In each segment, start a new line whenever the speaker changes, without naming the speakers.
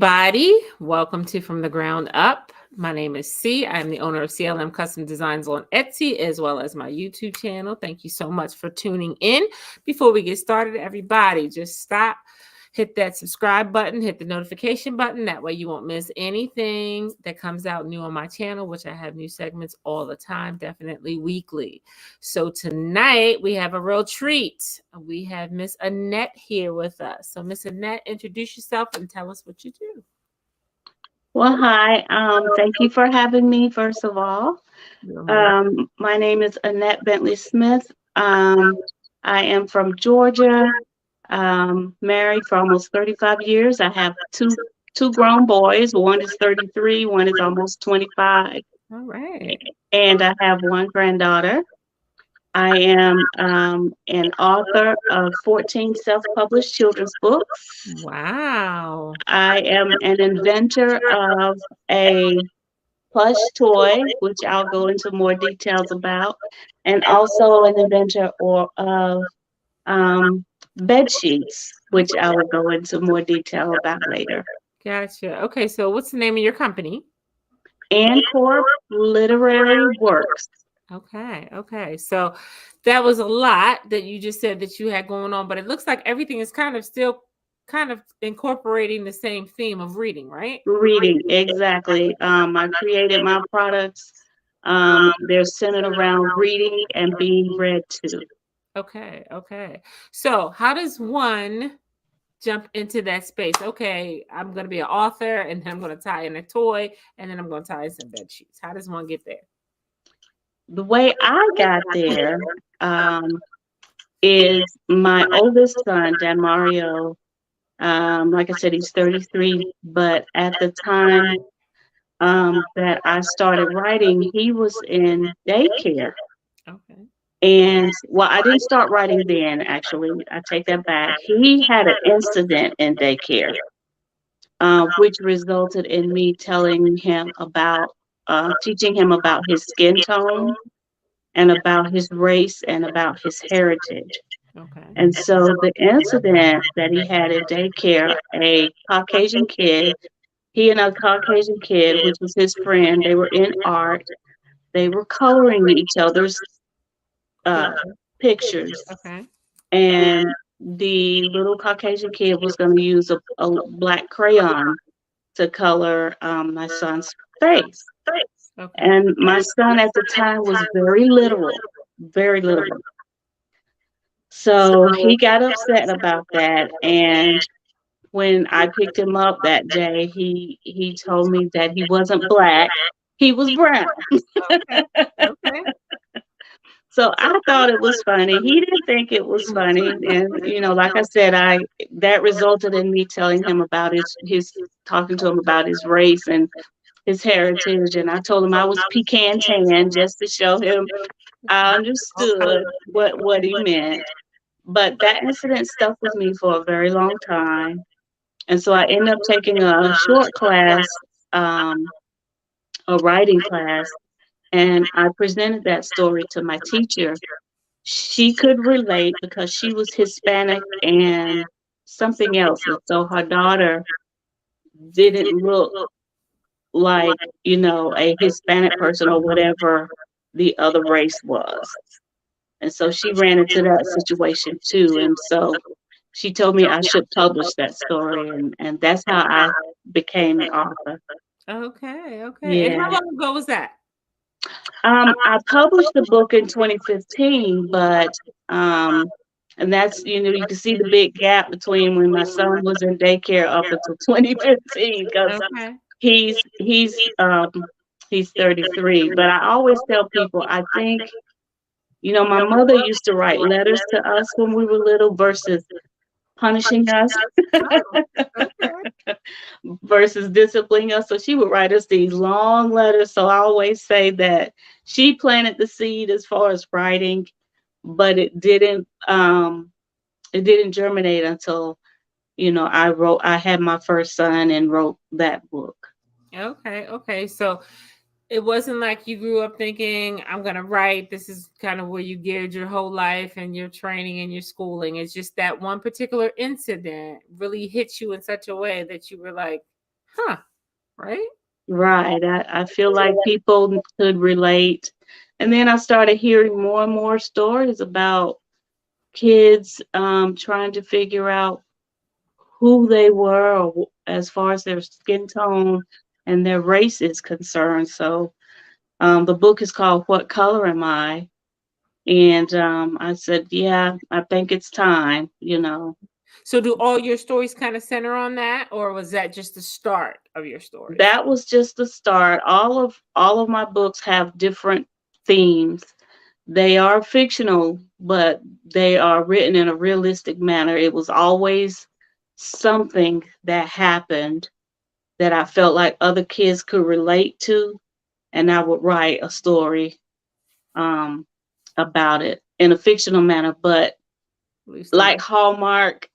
Everybody, welcome to From the Ground Up. My name is C. I am the owner of CLM Custom Designs on Etsy, as well as my YouTube channel. Thank you so much for tuning in. Before we get started, everybody, just stop, hit that subscribe button, hit the notification button. That way you won't miss anything that comes out new on my channel, which I have new segments all the time, definitely weekly. So tonight we have a real treat. We have Miss Annette here with us. So Miss Annette, introduce yourself and tell us what you do.
Well, hi. Thank you for having me, first of all.
You're most
My name is Annette Bentley Smith. I am from Georgia, married for almost 35 years. I have two grown boys. One is 33, one is almost 25,
all right.
and I have one granddaughter. I am an author of 14 self-published children's books.
Wow.
I am an inventor of a plush toy, which I'll go into more details about, and also an inventor of um, bed sheets, which I will go into more detail about later.
Gotcha. Okay, so what's the name of your company?
And Corp Literary Works.
Okay. So that was a lot that you just said that you had going on, but it looks like everything is kind of still kind of incorporating the same theme of reading, right?
Reading, exactly. I created my products. They're centered around reading and being read to.
Okay. So how does one jump into that space? Okay, I'm going to be an author and then I'm going to tie in a toy and then I'm going to tie in some bed sheets. How does one get there?
The way I got there is my oldest son, Dan Mario. Like I said, he's 33, but at the time that I started writing, he was in daycare.
Okay.
And well, I didn't start writing then, actually. I take that back. He had an incident in daycare, which resulted in me telling him about, teaching him about his skin tone and about his race and about his heritage.
Okay.
And so the incident that he had in daycare, a Caucasian kid, he and a Caucasian kid, which was his friend, they were in art. They were coloring each other's uh, pictures.
Okay.
And the little Caucasian kid was going to use a black crayon to color my son's face.
Okay.
And my son at the time was very literal, very literal. So he got upset about that. And when I picked him up that day, he told me that he wasn't black, he was brown.
Okay. Okay.
So I thought it was funny. He didn't think it was funny, and like I said, I that resulted in me telling him about his talking to him about his race and his heritage, and I told him I was pecan tan just to show him I understood what he meant. But that incident stuck with me for a very long time. And so I ended up taking a short class, um, a writing class, and I presented that story to my teacher. She could relate because she was Hispanic and something else. And so her daughter didn't look like, a Hispanic person or whatever the other race was. And so she ran into that situation too. And so she told me I should publish that story. And that's how I became an author.
Okay. And how
Yeah.
long ago was that?
I published the book in 2015, but and that's you can see the big gap between when my son was in daycare up until 2015 because
Okay.
he's he's um he's 33. But I always tell people I think my mother used to write letters to us when we were little versus punishing us
Oh, okay.
versus disciplining us. So she would write us these long letters. So I always say that she planted the seed as far as writing, but it didn't germinate until I had my first son and wrote that book.
Okay. So it wasn't like you grew up thinking, I'm going to write. This is kind of where you geared your whole life and your training and your schooling. It's just that one particular incident really hit you in such a way that you were like, Huh. Right?
Right. I feel like people could relate. And then I started hearing more and more stories about kids trying to figure out who they were or as far as their skin tone and their race is concerned. So the book is called What Color Am I? And I said, yeah, I think it's time, you know.
So do all your stories kind of center on that, or was that just the start of your stories?
That was just the start. All of my books have different themes. They are fictional, but they are written in a realistic manner. It was always something that happened that I felt like other kids could relate to, and I would write a story um, about it in a fictional manner, but
Loosely.
like Hallmark,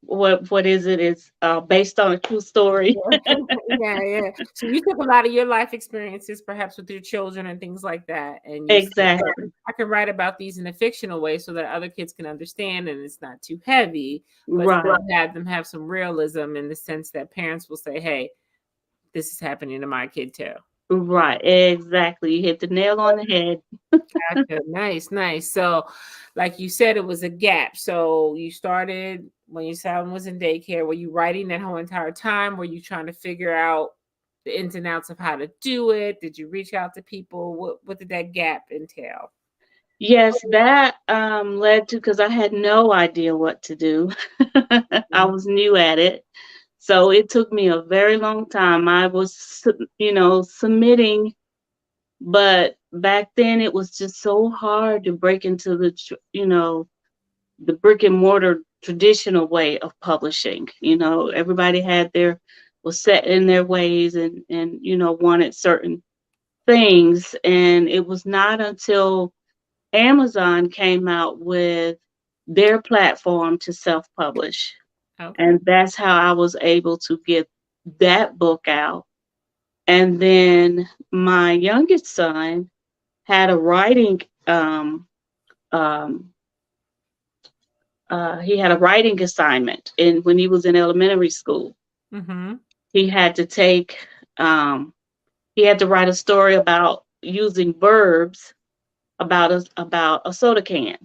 what is it? It's based on a true story.
Yeah. Yeah, yeah. So you took a lot of your life experiences, perhaps with your children and things like that, and you said, "Well,
Exactly.
I can write about these in a fictional way so that other kids can understand, and it's not too heavy, but
Right.
still have them have some realism in the sense that parents will say, 'Hey, this is happening to my kid too.'"
Right. Exactly. You hit the nail on the head.
Gotcha. Nice, nice. So, like you said, it was a gap. So you started when your son was in daycare. Were you writing that whole entire time? Were you trying to figure out the ins and outs of how to do it? Did you reach out to people? What did that gap entail?
Yes, that led to because I had no idea what to do. I
Mhm.
was new at it. So it took me a very long time. I was, submitting, but back then it was just so hard to break into the brick and mortar traditional way of publishing. Everybody was set in their ways and wanted certain things. And it was not until Amazon came out with their platform to self publish.
Okay.
And that's how I was able to get that book out. And then my youngest son had a writing um, he had a writing assignment and when he was in elementary school.
Mm-hmm.
He had to take um, he had to write a story about using verbs about a soda can.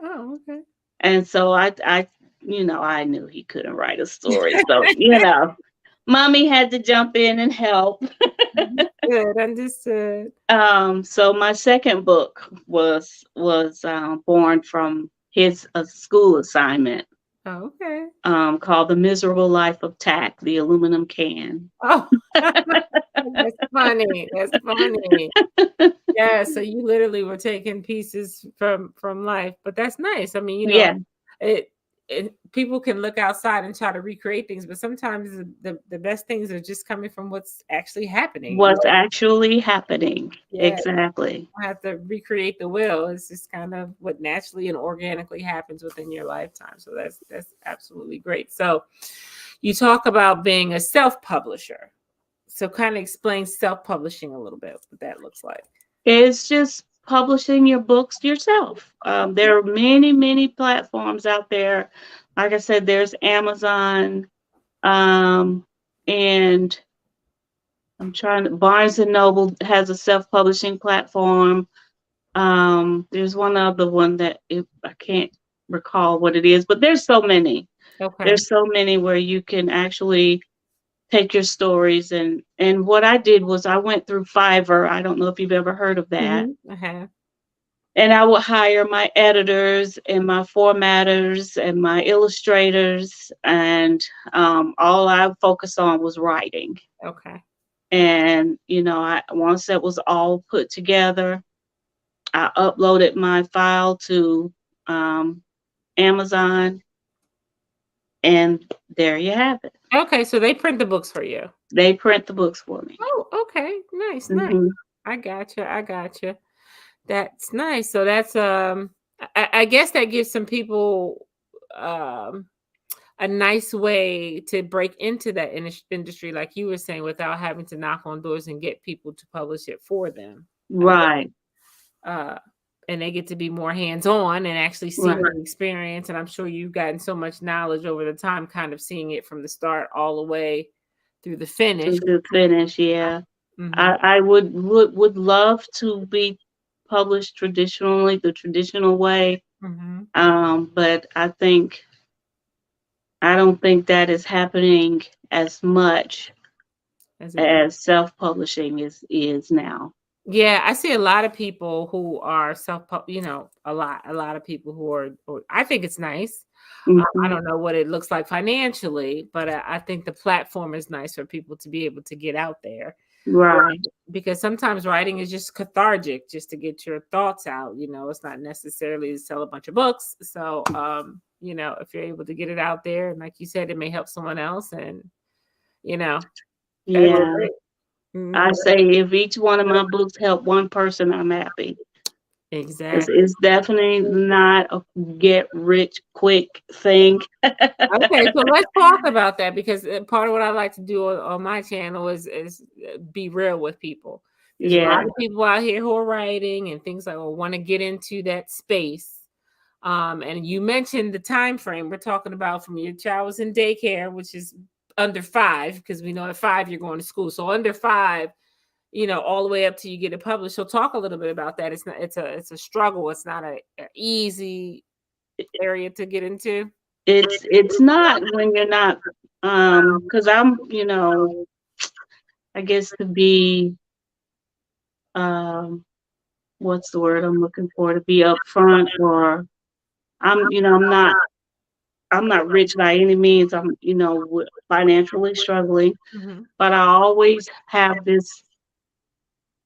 Oh, okay.
And so I knew he couldn't write a story. So, mommy had to jump in and help.
Understood. Understood.
So my second book was born from his school assignment
Oh, okay.
called The Miserable Life of Tack, the Aluminum Can.
Oh, that's funny. That's funny. Yeah, so you literally were taking pieces from life, but that's nice. I mean,
Yeah,
it, people can look outside and try to recreate things, but sometimes the best things are just coming from what's actually happening.
what's actually happening.
Yeah,
Exactly.
you don't have to recreate the will. It's just kind of what naturally and organically happens within your lifetime. So that's absolutely great. So you talk about being a self-publisher. So kind of explain self-publishing a little bit, what that looks like.
It's just publishing your books yourself. There are many, many platforms out there. Like I said, there's Amazon, and Barnes and Noble has a self-publishing platform. There's one other one I can't recall what it is, but there's so many.
Okay.
There's so many where you can actually take your stories and what I did was I went through Fiverr. I don't know if you've ever heard of that.
I have.
And I would hire my editors and my formatters and my illustrators, and all I focused on was writing.
Okay.
And once that was all put together, I uploaded my file to um, Amazon, and there you have it.
Okay, so they print the books for you.
They print the books for me.
Oh, okay. Nice, nice.
Hmm.
I gotcha. I gotcha. That's nice. So that's I guess that gives some people um a nice way to break into that industry, like you were saying, without having to knock on doors and get people to publish it for them.
Right,
Uh, and they get to be more hands-on and actually see
right.
the experience. And I'm sure you've gotten so much knowledge over the time, kind of seeing it from the start all the way through the finish.
to the finish. Yeah,
Hmm.
I would love to be published traditionally, the traditional way.
Hmm.
But I don't think that is happening as much
As it is.
as self-publishing is now.
Yeah, I see a lot of people who are a lot of people who are, or I think it's nice. I
Hmm.
don't know what it looks like financially, but I think the platform is nice for people to be able to get out there.
Right.
Because sometimes writing is just cathartic, just to get your thoughts out. It's not necessarily to sell a bunch of books. So, if you're able to get it out there, and like you said, it may help someone else, and you know, that's
Yeah.
great.
I
Mhm.
say if each one of my books help one person, I'm happy.
Exactly.
It's definitely not a get rich quick thing.
Okay, so let's talk about that, because part of what I like to do on my channel is be real with people. There's a lot
Yeah.
of people out here who are writing and things like, or want to get into that space. And you mentioned the time frame. We're talking about from your child was in daycare, which is under 5, because we know at 5 you're going to school. So under 5, all the way up till you get it published. So talk a little bit about that. It's a struggle. It's not a easy area to get into.
It's not when you're not because I'm, I guess to be um what's the word I'm looking for, to be upfront, or I'm not rich by any means. I'm, financially struggling,
Hmm.
but I always have this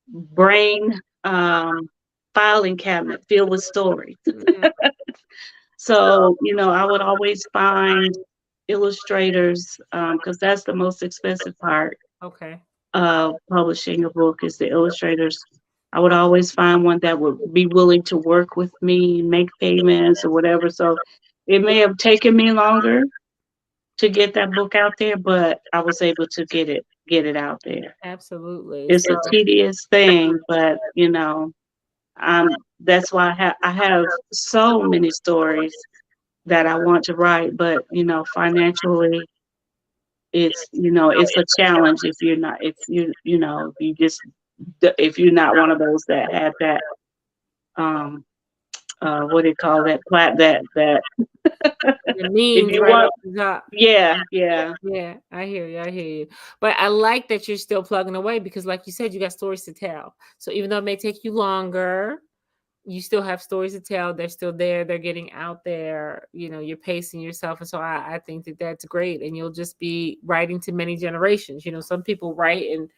brain filing cabinet filled with stories.
Hmm.
So, I would always find illustrators, because that's the most expensive part
Okay.
of publishing a book is the illustrators. I would always find one that would be willing to work with me, make payments or whatever. So it may have taken me longer to get that book out there, but I was able to get it out there.
Absolutely.
It's
So
a tedious thing, but that's why I have so many stories that I want to write, but financially it's a challenge if you're not if you know if you just if you're not one of those that have that um what do you call that that
the
if
means
you
right
want,
off the top.
yeah, yeah,
Yeah, I hear you. I hear you. But I like that you're still plugging away, because, like you said, you got stories to tell. So even though it may take you longer, you still have stories to tell. They're still there. They're getting out there. You're pacing yourself. And so I think that that's great. And you'll just be writing to many generations. Some people write and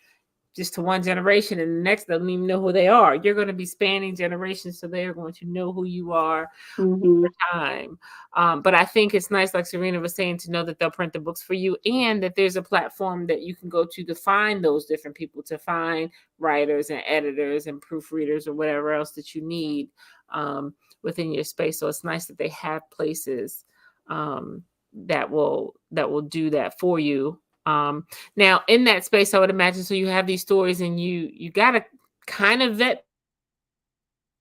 just to one generation, and the next they don't even know who they are. You're going to be spanning generations, so they're going to know who you are
hmm
time. But I think it's nice, like Serena was saying, to know that they'll print the books for you, and that there's a platform that you can go to find those different people, to find writers and editors and proofreaders or whatever else that you need within your space. So it's nice that they have places that will do that for you. Now in that space, I would imagine, so you have these stories, and you got to kind of vet,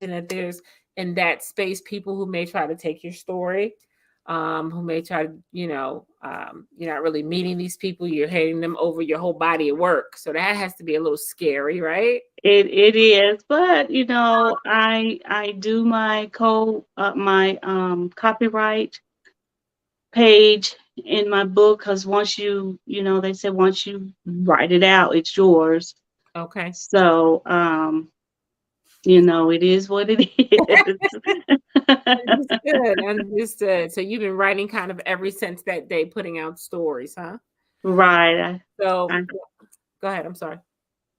and that there's in that space people who may try to take your story, who may try to, you're not really meeting these people, you're handing them over your whole body of work. So that has to be a little scary, right?
it is, but I do my copyright page in my book, because once they said once you write it out, it's yours.
Okay.
So it is what it is.
Understood. Understood. So you've been writing kind of ever since that day, putting out stories, huh?
Right.
So
I
go ahead. I'm sorry.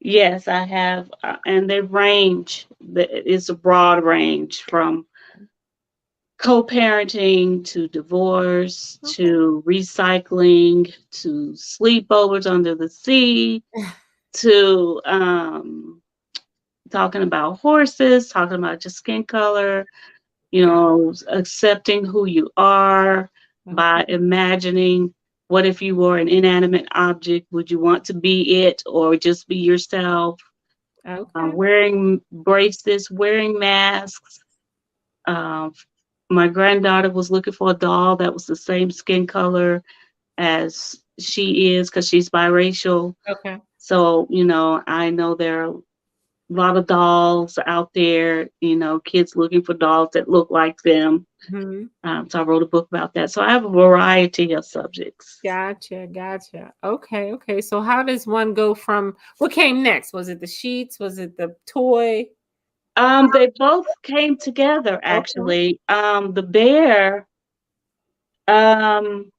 Yes, I have, and they range. It's a broad range from co-parenting to divorce
Okay.
to recycling to sleepovers under the sea to talking about horses, talking about your skin color,
Okay.
accepting who you are by
Okay.
imagining what if you were an inanimate object? Would you want to be it or just be yourself?
Okay.
Wearing braces, wearing masks. Um, my granddaughter was looking for a doll that was the same skin color as she is because she's biracial.
Okay.
So, I know there are a lot of dolls out there, kids looking for dolls that look like them.
Mhm.
So I wrote a book about that. So I have a variety of subjects.
Gotcha, gotcha. Okay, okay. So how does one go from what came next? Was it the sheets? Was it the toy?
They both came together
Okay.
actually. The bear, um,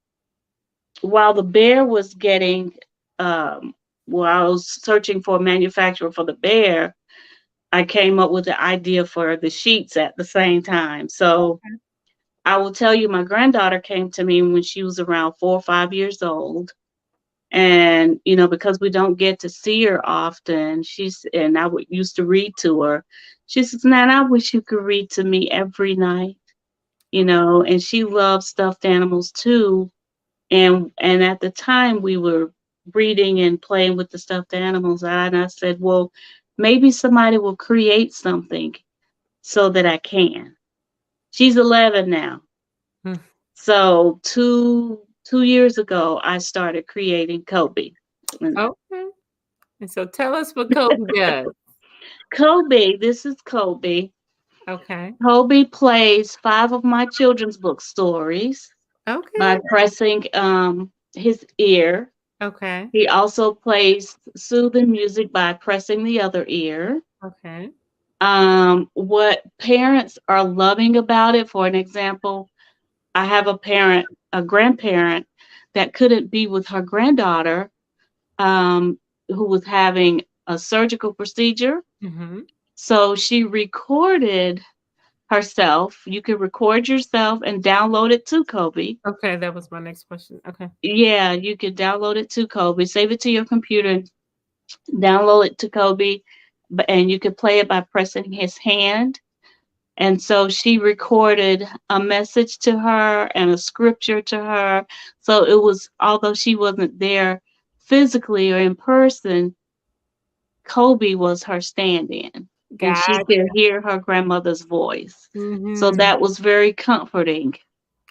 while the bear was getting, while I was searching for a manufacturer for the bear, I came up with the idea for the sheets at the same time. So
Okay.
I will tell you, my granddaughter came to me when she was around 4 or 5 years old. And, because we don't get to see her often, and I would used to read to her. She says, "Nan, I wish you could read to me every night," and she loves stuffed animals too. And at the time we were reading and playing with the stuffed animals, and I said, well, maybe somebody will create something so that I can. She's 11 now.
Hmm.
So two years ago, I started creating Kobe. And
Okay. And so tell us what Kobe does.
Kobe, this is Kobe.
Okay.
Kobe plays 5 of my children's book stories by
Okay.
pressing his ear.
Okay.
He also plays soothing music by pressing the other ear.
Okay.
What parents are loving about it, for an example, I have a grandparent that couldn't be with her granddaughter, who was having a surgical procedure.
Mm-hmm.
So she recorded herself. You can record yourself and download it to Kobe.
Okay, that was my next question. Okay.
Yeah, you can download it to Kobe, save it to your computer, download it to Kobe, and you could play it by pressing his hand. And so she recorded a message to her and a scripture to her. So it was, although she wasn't there physically or in person, Kobe was her stand in, and she
Gotcha.
could hear her grandmother's voice. So
Mm-hmm.
that was very comforting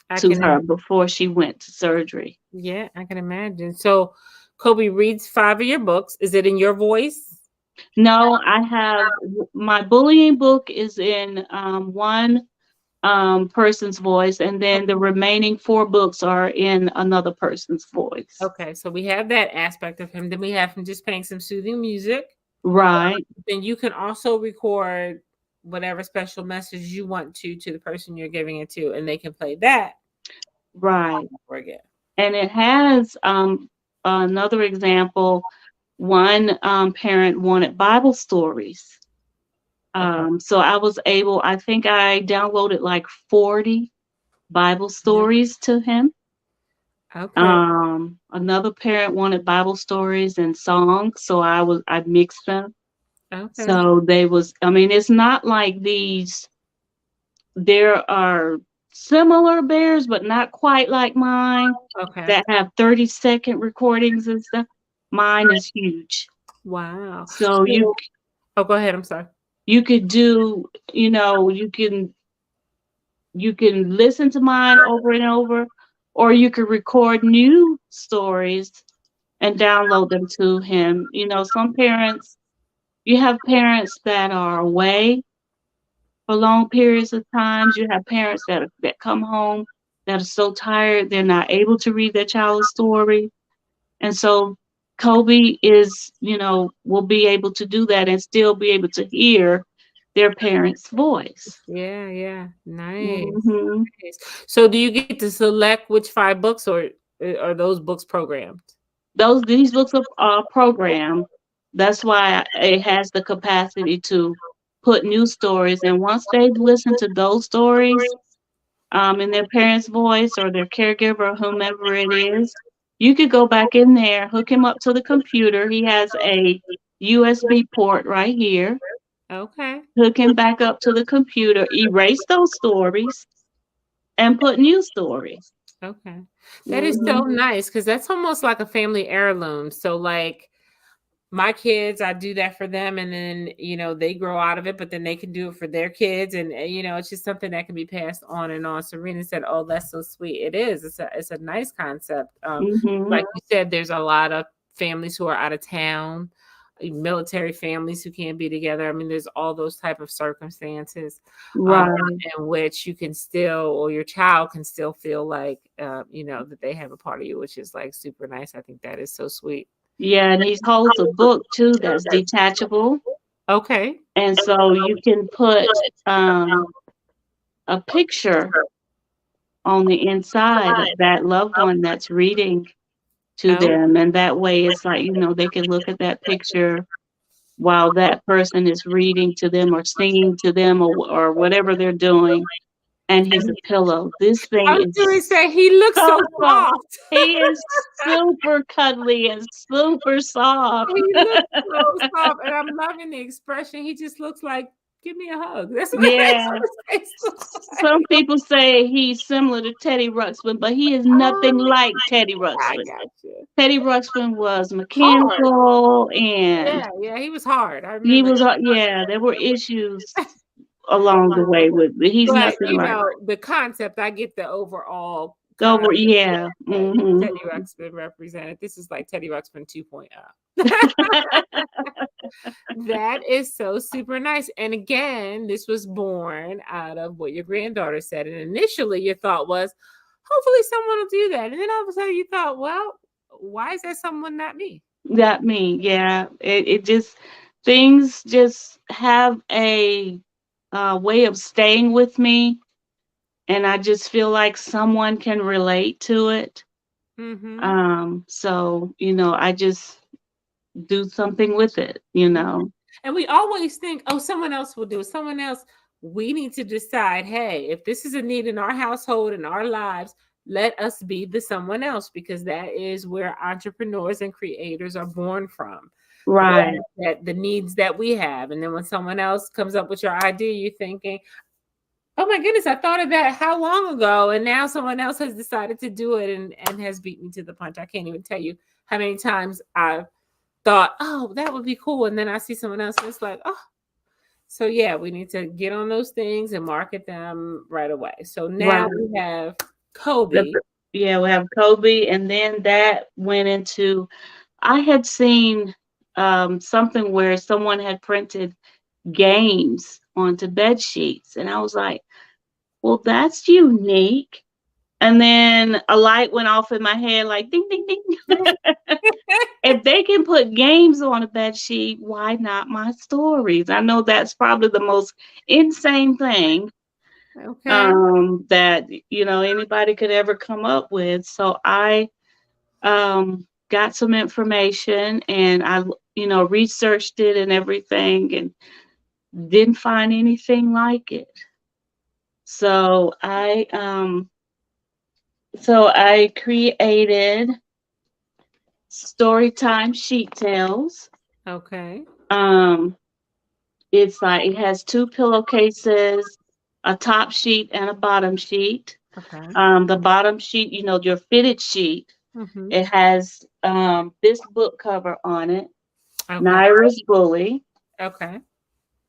I
to
can,
her before she went to surgery.
yeah, I can imagine. So Kobe reads 5 of your books. Is it in your voice?
No, I have my bullying book is in one person's voice, and then the remaining 4 books are in another person's voice.
Okay, so we have that aspect of him. Then we have him just playing some soothing music.
Right,
Then you can also record whatever special message you want to the person you're giving it to, and they can play that
right.
over again.
And it has another example. One parent wanted Bible stories.
Okay.
So I think I downloaded like 40 Bible
Yeah.
stories to him.
Okay.
Another parent wanted Bible stories and songs, so I mixed them.
Okay.
So I mean, it's not like there are similar bears, but not quite like mine
Okay.
that have 30-second recordings and stuff. Mine is huge.
Wow.
So
So, oh, go ahead. I'm sorry.
you could do, you can listen to mine over and over, or you could record new stories and download them to him. You have parents that are away for long periods of times. You have parents that come home that are so tired they're not able to read their child a story. And so Kobe will be able to do that and still be able to hear their parents' voice.
Yeah, yeah. Nice.
hmm
Nice. So do you get to select which 5 books, or are those books programmed?
These books are programmed. That's why it has the capacity to put new stories. And once they listen to those stories, in their parents' voice or their caregiver or whomever it is, you could go back in there, hook him up to the computer. He has a USB port right here.
Okay.
Hook him back up to the computer, erase those stories, and put new stories.
Okay. That is so
hmm
nice because that's almost like a family heirloom. So, like, my kids, I do that for them, and then they grow out of it, but then they can do it for their kids, and it's just something that can be passed on and on. Serena said, "Oh, that's so sweet." It is. It's a nice concept.
Mhm.
Like you said, there's a lot of families who are out of town, military families who can't be together. I mean, there's all those type of circumstances
Right.
in which you can still, or your child can still feel like, that they have a part of you, which is like super nice. I think that is so sweet.
Yeah, and he holds a book too that's detachable,
Okay.
and so you can put a picture on the inside of that loved one that's reading to
Oh,
them, and that way it's like, they can look at that picture while that person is reading to them or singing to them or whatever they're doing, and he's a pillow. This
I
thing
was
is
going to say he looks
so
so
soft.
soft.
He is super cuddly and super soft.
He looks so soft, and I'm loving the expression. He just looks like, "Give me a hug." That's
Yeah.
what his face looks
Some
like.
people say he's similar to Teddy Ruxpin, but he is nothing
Oh,
like Teddy
I
Ruxpin.
got you.
Teddy Ruxpin was
Hard.
mechanical, and
Yeah, yeah, he was hard. I
he
remember
was,
that.
yeah, there were issues along the way with, but he's
But,
nothing like
the concept, I get the overall
over.
concept
Yeah.
that
Hmm.
Teddy Ruxpin represented. This is like Teddy Ruxpin 2.0. That is so super nice. And again, this was born out of what your granddaughter said. And initially, your thought was, hopefully, someone will do that. And then all of a sudden, you thought, well, why is that someone not me?
That me, yeah. It just things just have a way of staying with me, and I just feel like someone can relate to it.
Mm-hmm.
So I just do something with it.
And we always think, oh, someone else will do it. Someone else. We need to decide, hey, if this is a need in our household, in our lives, let us be the someone else, because that is where entrepreneurs and creators are born from.
Right.
That the needs that we have. And then when someone else comes up with your idea, you're thinking, oh my goodness, I thought of that how long ago? And now someone else has decided to do it, and has beat me to the punch. I can't even tell you how many times I've thought, oh, that would be cool. And then I see someone else and it's like, oh, so yeah, we need to get on those things and market them right away. So now
Right.
we have
The,
Kobe.
yeah, we have Kobe, and then that went into. I had seen something where someone had printed games onto bed sheets, and I was like, well, that's unique. And then a light went off in my head, like ding, ding, ding. If they can put games on a bed sheet, why not my stories? I know that's probably the most insane thing
Okay.
that anybody could ever come up with. So I got some information, and I researched it and everything, and didn't find anything like it. So I created Storytime Sheet Tales.
Okay.
Um, it's like it has two pillowcases, a top sheet and a bottom sheet.
Okay.
The bottom sheet, your fitted sheet,
Mm-hmm.
it has this book cover on it,
Okay.
Naira's Bully,
Okay.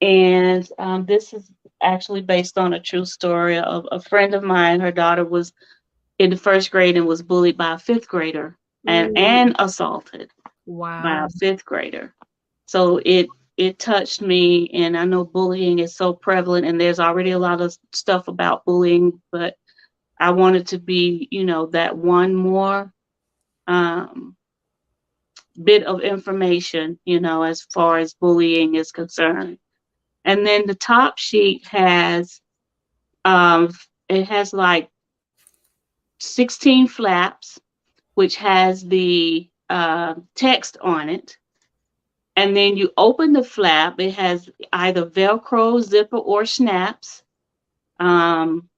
and this is actually based on a true story of a friend of mine. Her daughter was in the first grade and was bullied by a fifth grader, and
Ooh,
and assaulted by
wow.
a fifth grader. So it touched me, and I know bullying is so prevalent, and there's already a lot of stuff about bullying, but I wanted to be, that one more um, bit of information, as far as bullying is concerned. And then the top sheet um, has like 16 flaps, which has the text on it. And then you open the flap, it has either Velcro, zipper, or snaps. Um,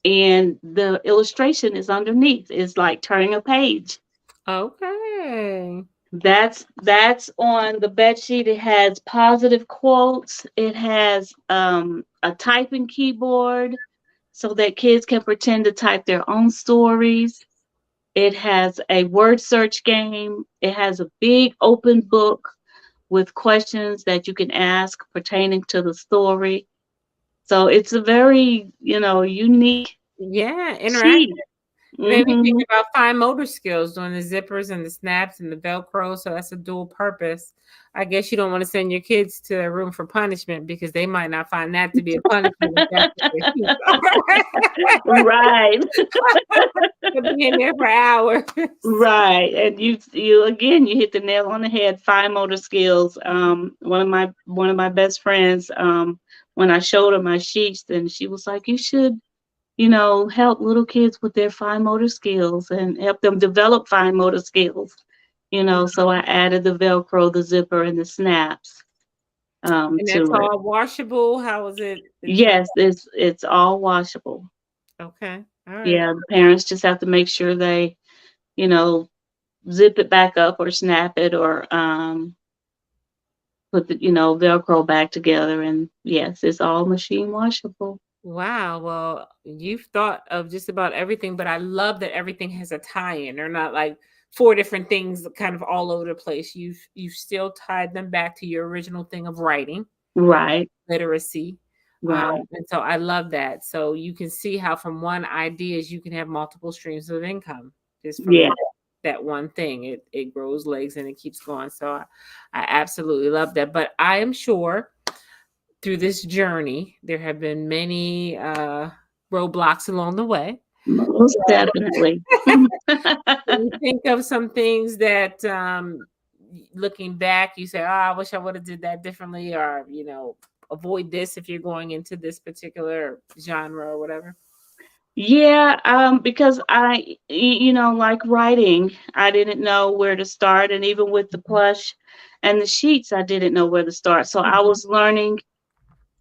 and the illustration is underneath. It's like turning a page.
Okay.
That's on the bed sheet. It has positive quotes. It has a typing keyboard so that kids can pretend to type their own stories. It has a word search game. It has a big open book with questions that you can ask pertaining to the story. So it's a very, unique
Yeah, interact.
sheet.
It made me think
Hmm.
about fine motor skills doing the zippers and the snaps and the Velcro. So that's a dual purpose. I guess you don't want to send your kids to a room for punishment because they might not find that to be a punishment if that's what their sheets are.
Right.
They'll be in there for hours.
Right. And you again, you hit the nail on the head. Fine motor skills. One of my best friends, when I showed her my sheets, then she was like, "You should, help little kids with their fine motor skills and help them develop fine motor skills." So I added the Velcro, the zipper, and the snaps
And that's
to it.
all washable. How is it in terms?
Yes, it's all washable.
Okay. All right.
Yeah, the parents just have to make sure they, you know, zip it back up or snap it or put the, Velcro back together. And yes, it's all machine washable.
Wow. Well, you've thought of just about everything, but I love that everything has a tie-in. They're not like four different things kind of all over the place. You've still tied them back to your original thing of writing,
Right,
literacy.
right.
And so I love that. So you can see how from one ideas you can have multiple streams of income just from
Yeah.
that one thing. It grows legs and it keeps going. So I absolutely love that. But I am sure through this journey, there have been many roadblocks along the way.
Most definitely.
Can you think of some things that, looking back, you say, "Oh, I wish I would have did that differently," or avoid this if you're going into this particular genre or whatever?
Yeah, because like writing, I didn't know where to start, and even with the plush and the sheets, I didn't know where to start. So I
Mhm,
was learning.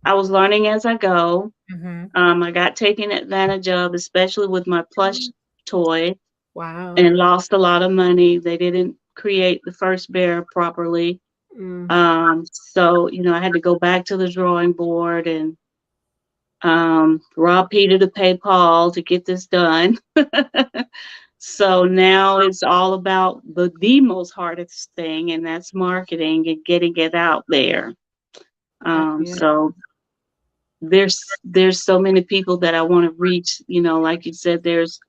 I was learning as I go.
mhm.
I got taken advantage of, especially with my plush toy,
Wow.
and lost a lot of money. They didn't create the first bear properly.
Mm,
So, I had to go back to the drawing board and rob Peter to pay Paul to get this done. So now it's all about the most hardest thing, and that's marketing and getting it out there.
yeah.
So there's so many people that I want to reach. Like you said, there's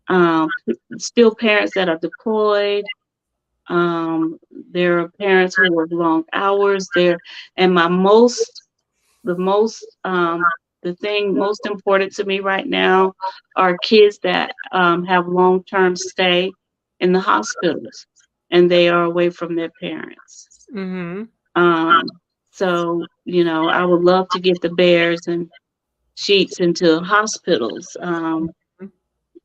um, still parents that are deployed. There are parents who work long hours. And the most, the thing most important to me right now are kids that have long term stay in the hospitals, and they are away from their parents.
Mhm.
Um, so, I would love to get the bears and sheets into hospitals,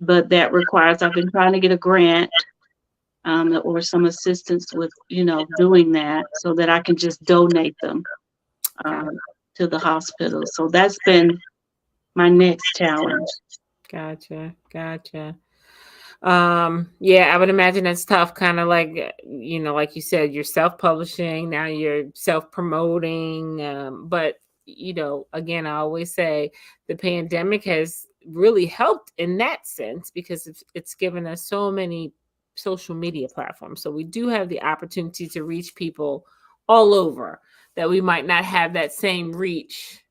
but that requires, I've been trying to get a grant or some assistance with, doing that so that I can just donate them
Got
um, to the hospital. So that's been my next challenge.
gotcha. Gotcha. Yeah, I would imagine that's tough, kind of like, like you said, you're self-publishing, now you're self-promoting. But again, I always say the pandemic has really helped in that sense because it's given us so many social media platforms. So we do have the opportunity to reach people all over that we might not have that same reach,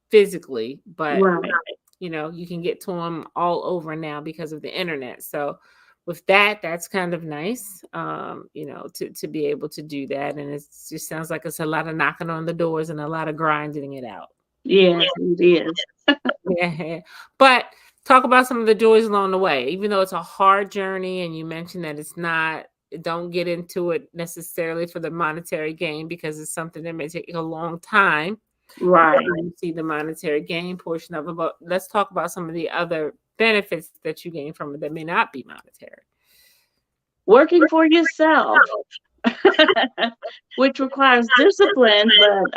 physically, but
Right.
you can get to them all over now because of the internet. So with that, that's kind of nice, to be able to do that. And it just sounds like it's a lot of knocking on the doors and a lot of grinding it out.
Yes, it is.
Yeah. But talk about some of the joys along the way, even though it's a hard journey. And you mentioned that don't get into it necessarily for the monetary gain because it's something that may take a long time before
Right.
you see the monetary gain portion of it. But let's talk about some of the other benefits that you gain from it that may not be monetary.
Working for yourself, which requires discipline, but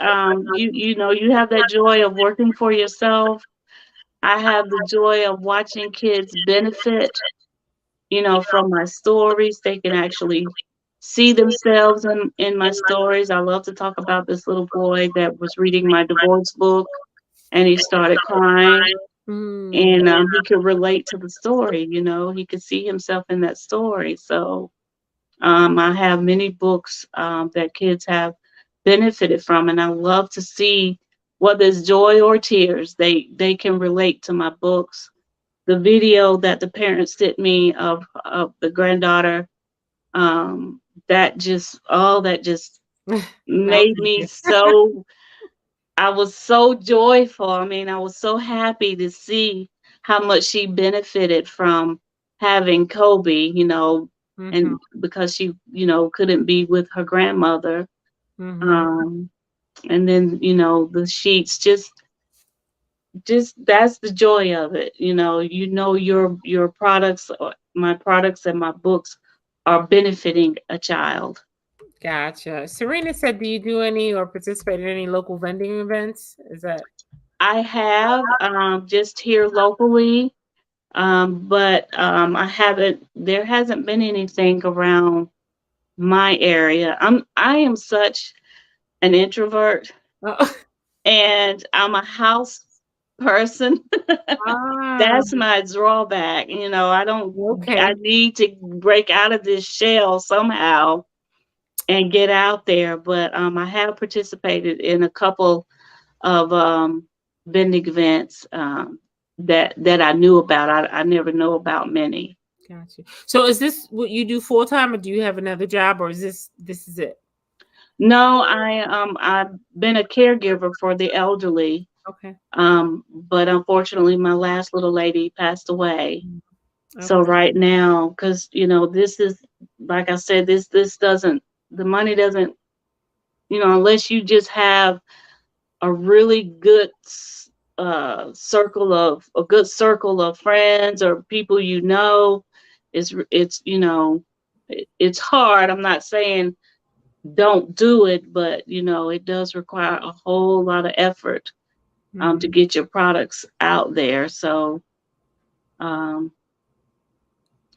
you have that joy of working for yourself. I have the joy of watching kids benefit, from my stories. They can actually see themselves in my stories. I love to talk about this little boy that was reading my divorce book, and he started crying,
Mm,
and he could relate to the story. He could see himself in that story. So I have many books that kids have benefited from, and I love to see whether it's joy or tears, they can relate to my books. The video that the parents sent me of the granddaughter, um, that just made
Melted
me
you.
so I was so joyful. I mean, I was so happy to see how much she benefited from having Kobe,
Mhm.
and because she, couldn't be with her grandmother.
Mhm.
Um, and then, the sheets just that's the joy of it. Your products, my products and my books are benefiting a child.
Gotcha. Serena said, "Do you do any or participate in any local vending events?" Is that
I have just here locally. But I haven't. There hasn't been anything around my area. I am such an introvert,
oh,
and I'm a house person.
ah,
That's my drawback. I don't. I
okay.
need to break out of this shell somehow and get out there. But I have participated in a couple of vending events that I knew about. I never know about many.
Gotcha. So is this what you do full time, or do you have another job, or is this is it?
No, I've been a caregiver for the elderly.
Okay.
But unfortunately my last little lady passed away.
Mm,
So
okay.
right now, because this is, like I said, this doesn't, the money doesn't, unless you just have a really good a good circle of friends or people, it's it's hard. I'm not saying don't do it, but it does require a whole lot of effort to
Mhm.
get your products out there. So um,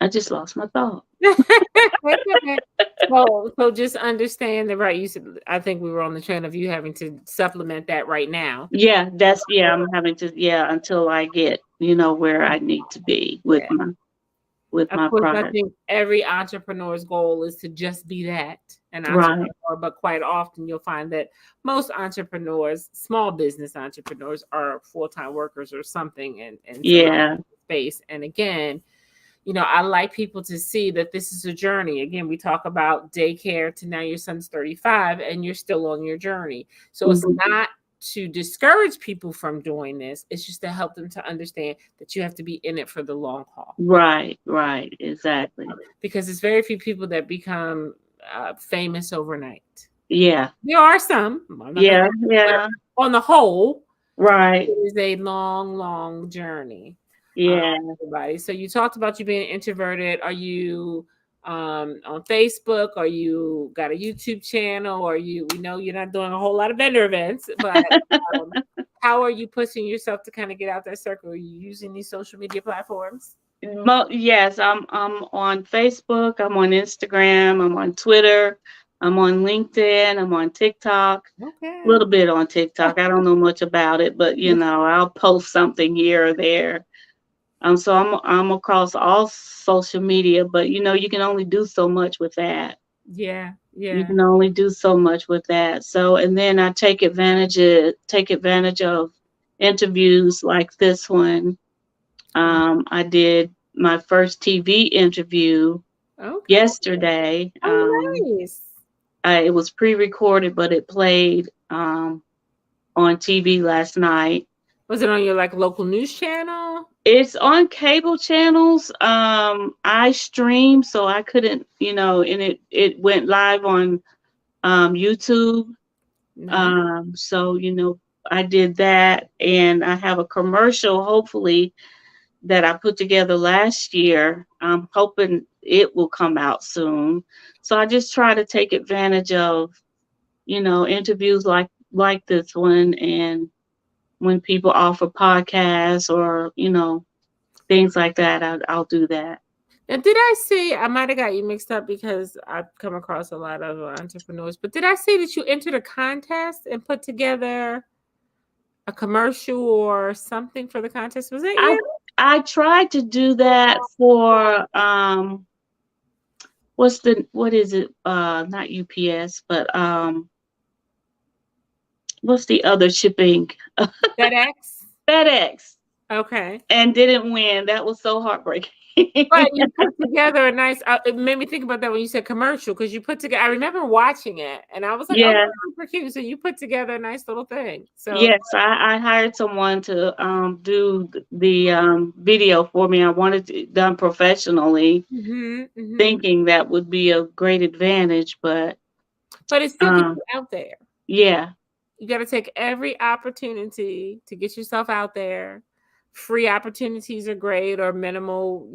I just lost my thought.
It's okay. So just understand that, right? You said, I think we were on the trend of you having to supplement that right now.
Yeah, I'm having to, yeah, until I get where I need to be with
Yeah.
with
Of
my
course, I
product.
think every entrepreneur's goal is to just be that, an
Right.
entrepreneur, but quite often you'll find that most entrepreneurs, small business entrepreneurs, are full-time workers or something in some
Yeah.
space. And again, I like people to see that this is a journey. Again, we talk about daycare to now your son's 35 and you're still on your journey. So it's
Mhm.
not to discourage people from doing this, it's just to help them to understand that you have to be in it for the long haul.
Right. Right. Exactly.
Because there's very few people that become famous overnight.
Yeah.
There are some, I'm not going to
Yeah.
say, but
Yeah.
on the whole, it
Right.
is a long, long journey. Um,
Yeah.
everybody. So you talked about you being introverted. Are you on Facebook? Are you got a YouTube channel? Or we know you're not doing a whole lot of vendor events, but um, how are you pushing yourself to kind of get out that circle? Are you using these social media platforms?
Yes, I'm on Facebook, I'm on Instagram, I'm on Twitter, I'm on LinkedIn, I'm on TikTok. A
Okay.
little bit on TikTok. I don't know much about it, but I'll post something here or there. So I'm across all social media, but you can only do so much with that.
Yeah,
You
yeah.
can only do so much with that. So, and then I take advantage of interviews like this one. I did my first TV interview
Okay.
yesterday.
Oh, nice.
It was pre-recorded, but it played on TV last night.
Was it on your like local news channel?
It's on cable channels. I stream, so I couldn't, and it went live on YouTube.
Nice.
So I did that, and I have a commercial, hopefully, that I put together last year. I'm hoping it will come out soon. So I just try to take advantage of, interviews like this one, and when people offer podcasts or things like that, I'll do that.
Now, did I say I might have got you mixed up because I've come across a lot of entrepreneurs, but did I say that you entered a contest and put together a commercial or something for the contest? Was that
I
you?
I tried to do that for what is it? Not UPS, but what's the other shipping?
FedEx.
FedEx,
Okay.
and didn't win. That was so heartbreaking.
But you put together a nice. It made me think about that when you said commercial because you put together. I remember watching it, and I was like, "Oh,
Yeah.
that's super cute." So you put together a nice little thing. So
Yes, I hired someone to do the video for me. I wanted it done professionally,
hmm
thinking that would be a great advantage, but
but it still gets
um,
you out there.
yeah,
You got to take every opportunity to get yourself out there. Free opportunities are great or minimal,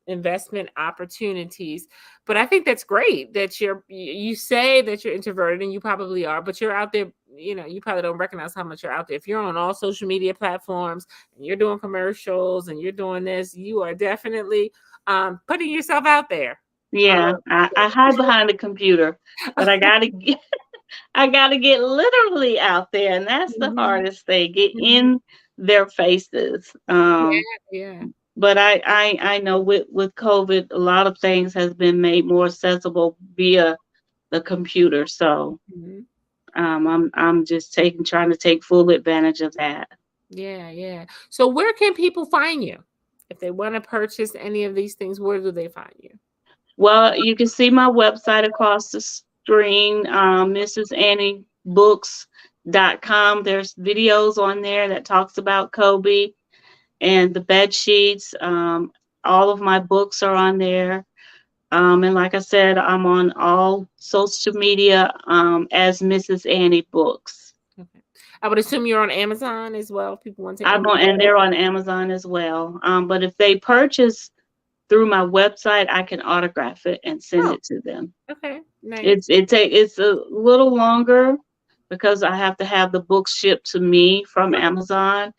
investment opportunities. But I think that's great that you say that you're introverted and you probably are, but you're out there, you probably don't recognize how much you're out there. If you're on all social media platforms and you're doing commercials and you're doing this, you are definitely putting yourself out there.
yeah. I hide behind the computer, but I gotta get literally out there, and that's the
Mhm,
hardest thing. Get
mhm.
in their faces.
Yeah, yeah.
But I know with COVID, a lot of things has been made more accessible via the computer. So
Mhm.
I'm just trying to take full advantage of that.
Yeah, yeah. So where can people find you? If they want to purchase any of these things, where do they find you?
Well, you can see my website across the screen, mrsanniebooks.com. There's videos on there that talks about Kobe and the bed sheets. All of my books are on there. And like I said, I'm on all social media as Mrs. Annie Books.
Okay. I would assume you're on Amazon as well. If people want to
I'm on, and they're on Amazon as well. But if they purchase through my website, I can autograph it and send
Oh,
it to them.
okay. Nice.
It's a little longer because I have to have the books shipped to me from Amazon.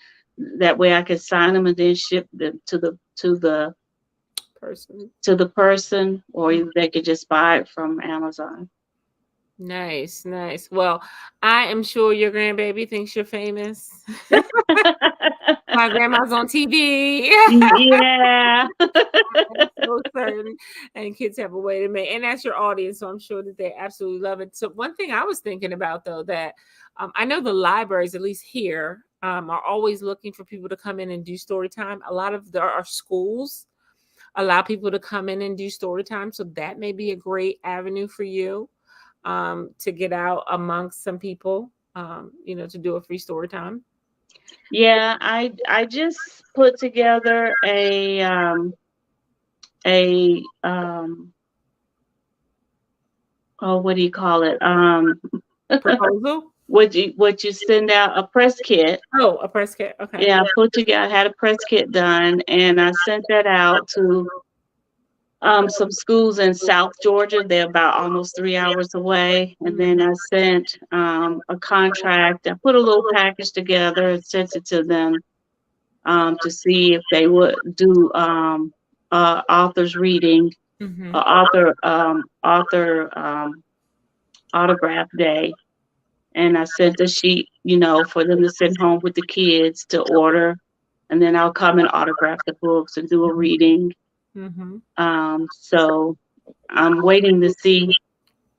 That way I can sign them and then ship them
Person.
to the person, or they could just buy it from Amazon.
Nice, nice. Well, I am sure your grandbaby thinks you're famous. My grandma's on TV.
Yeah.
I'm so certain. And kids have a way to make, and that's your audience. So I'm sure that they absolutely love it. So one thing I was thinking about though, that I know the libraries, at least here, are always looking for people to come in and do story time. A lot of our schools allow people to come in and do story time. So that may be a great avenue for you to get out amongst some people, to do a free story time.
Yeah, I just put together a oh, what do you call it?
Proposal?
What you send out, a press kit.
Oh, a press kit. Okay.
Yeah, I put together, I had a press kit done, and I sent that out to some schools in South Georgia. They're about almost 3 hours away. And then I sent a contract. I put a little package together and sent it to them to see if they would do author's reading,
Mm-hmm.
author autograph day. And I sent a sheet, for them to send home with the kids to order. And then I'll come and autograph the books and do a reading.
Mm-hmm.
So I'm waiting to see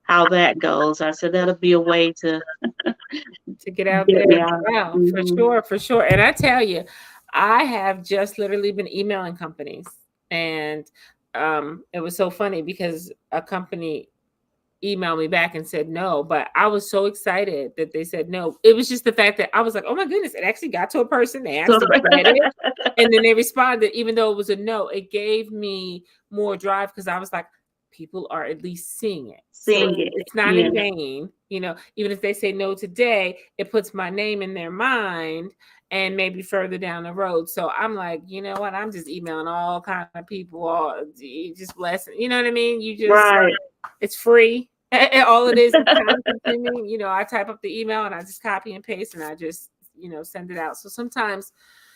how that goes. I said that'll be a way to
To get out
get
there.
me out.
Wow, for
Hmm.
sure, for sure. And I tell you, I have just literally been emailing companies, and it was so funny because a company emailed me back and said no, but I was so excited that they said no. It was just the fact that I was like, oh my goodness, it actually got to a person. They
So
actually read it. And then they responded, even though it was a no, it gave me more drive because I was like, people are at least seeing it. So
seeing it,
it's not
yeah,
in vain. Even if they say no today, it puts my name in their mind and maybe further down the road. So I'm like, you know what? I'm just emailing all kind of people, all just blessing. You know what I mean?
right,
It's free. All it is time consuming. I type up the email and I just copy and paste and I just, send it out. So sometimes,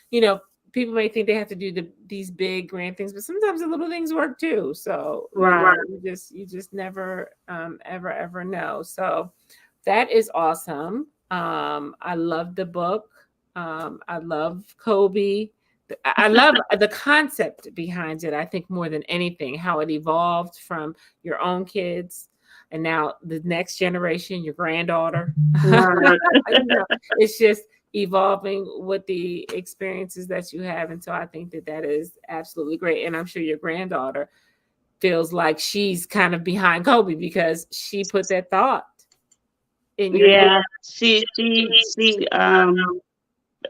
you know, people may think they have to do these big grand things, but sometimes the little things work too. So,
right.
you just never ever know. So that is awesome. I love the book. I love Kobe. I love the concept behind it. I think more than anything, how it evolved from your own kids and now the next generation, your granddaughter.
Right.
You know, it's just evolving with the experiences that you have. And so I think that that is absolutely great. And I'm sure your granddaughter feels like she's kind of behind Kobe because she put that thought in your head.
Yeah. She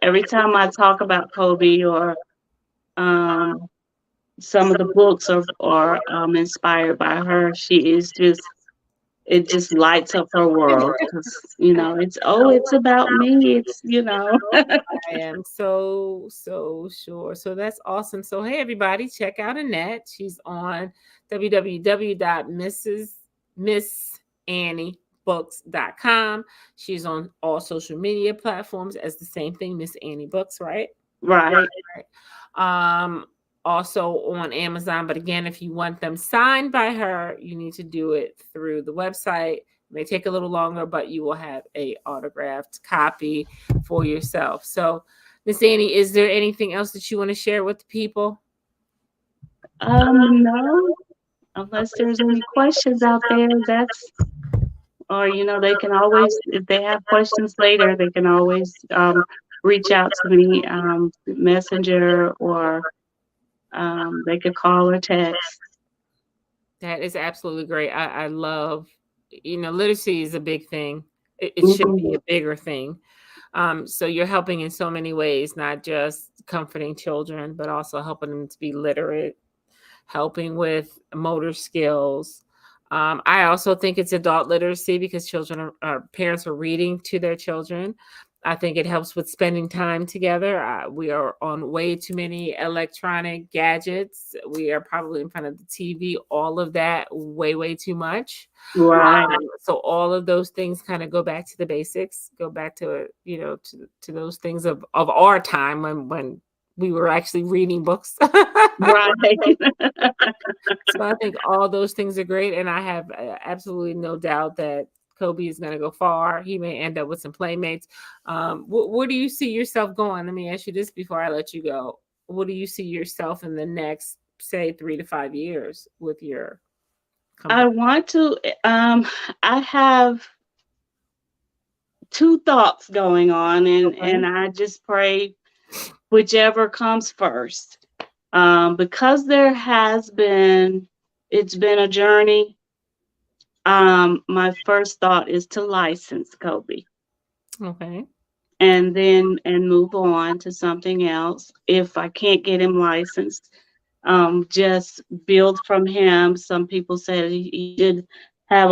every time I talk about Kobe or um some of the books are inspired by her, she is just it just lights up her world because it's about me. It's.
I am so sure. So that's awesome. So hey everybody, check out Annette. She's on www.missanniebooks.com. She's on all social media platforms as the same thing, Miss Annie Books, right?
Right.
Right. Um, Also on Amazon. But again, if you want them signed by her, you need to do it through the website. It may take a little longer, but you will have a autographed copy for yourself. So, Miss Annie, is there anything else that you want to share with the people?
No, unless there's any questions out there, or they can always, if they have questions later, they can always reach out to me, messenger, or they could call or text.
That is absolutely great. I love, literacy is a big thing. It should
Mhm.
be a bigger thing. So you're helping in so many ways, not just comforting children, but also helping them to be literate, helping with motor skills. I also think it's adult literacy because parents are reading to their children. I think it helps with spending time together. We are on way too many electronic gadgets. We are probably in front of the TV, all of that, way too much.
Right,
So all of those things kind of go back to the basics, go back to to those things of our time when we were actually reading books.
right.
So I think all those things are great, and I have absolutely no doubt that Kobe is going to go far. He may end up with some playmates. Where do you see yourself going? Let me ask you this before I let you go. What do you see yourself in the next, say, 3 to 5 years with your
I
company?
want to. I have two thoughts going on, and
Okay.
I just pray whichever comes first. Because it's been a journey. My first thought is to license Kobe
Okay.
and move on to something else. If I can't get him licensed, just build from him. Some people said he should have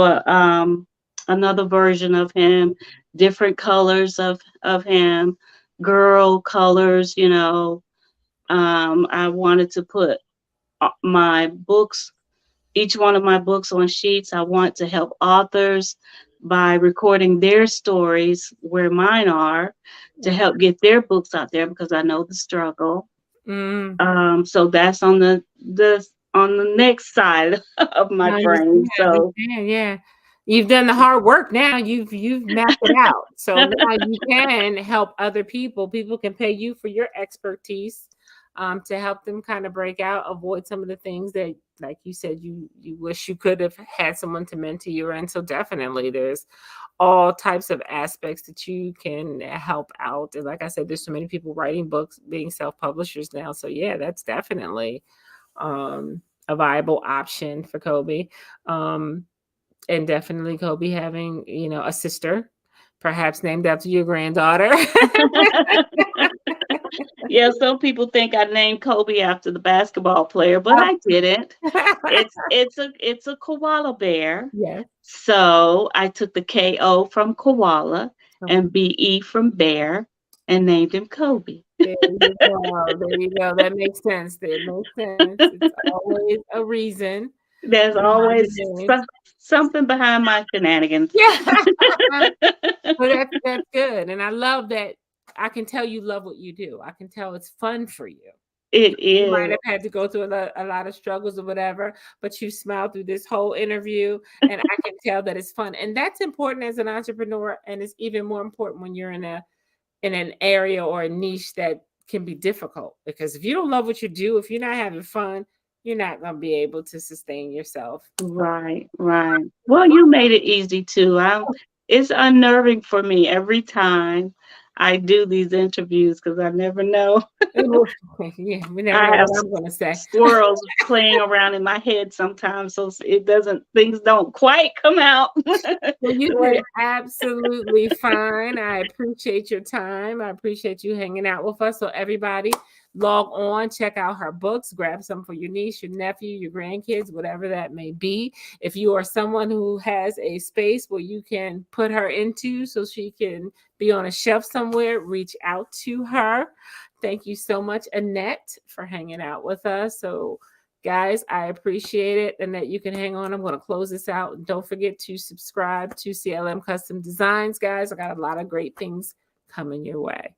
another version of him, different colors of him, girl colors. I wanted to put my books, each one of my books on sheets. I want to help authors by recording their stories where mine are to help get their books out there because I know the struggle.
Mm,
So that's on the next side of my
I
brain.
understand. I
So
understand. Yeah. You've done the hard work now. You've mapped it out. So now you can help other people. People can pay you for your expertise to help them kind of break out, avoid some of the things that, like you said, you wish you could have had someone to mentor you in. So definitely there's all types of aspects that you can help out. And like I said, there's so many people writing books, being self-publishers now. So yeah, that's definitely a viable option for Kobe. Um, and definitely Kobe having, a sister, perhaps named after your granddaughter.
yeah, some people think I named Kobe after the basketball player, but I didn't. It's a koala bear.
Yes.
So I took the KO from koala
Okay.
and BE from bear and named him Kobe.
There you go. There you go. That makes sense. That makes sense. It's always a reason
There's
behind
always
the name.
something behind my shenanigans.
Yeah. Well, that's good, and I love that. I can tell you love what you do. I can tell it's fun for you.
It
You might
is.
have had to go through a lot of struggles or whatever, but you smiled through this whole interview, and I can tell that it's fun, and that's important as an entrepreneur, and it's even more important when you're in an area or a niche that can be difficult, because if you don't love what you do, if you're not having fun, you're not going to be able to sustain yourself.
Right, right. Well, you made it easy too. It's unnerving for me every time I do these interviews because I never know.
Yeah, we never know
I have
what I'm going to say.
squirrels playing around in my head sometimes, so it doesn't things don't quite come out
Well, you
the
did
way.
absolutely fine. I appreciate your time. I appreciate you hanging out with us. So, everybody, log on, check out her books, grab some for your niece, your nephew, your grandkids, whatever that may be. If you are someone who has a space where you can put her into so she can be on a shelf somewhere, reach out to her. Thank you so much, Annette, for hanging out with us. So, guys, I appreciate it, and that you can hang on. I'm going to close this out. And don't forget to subscribe to CLM Custom Designs, guys. I got a lot of great things coming your way.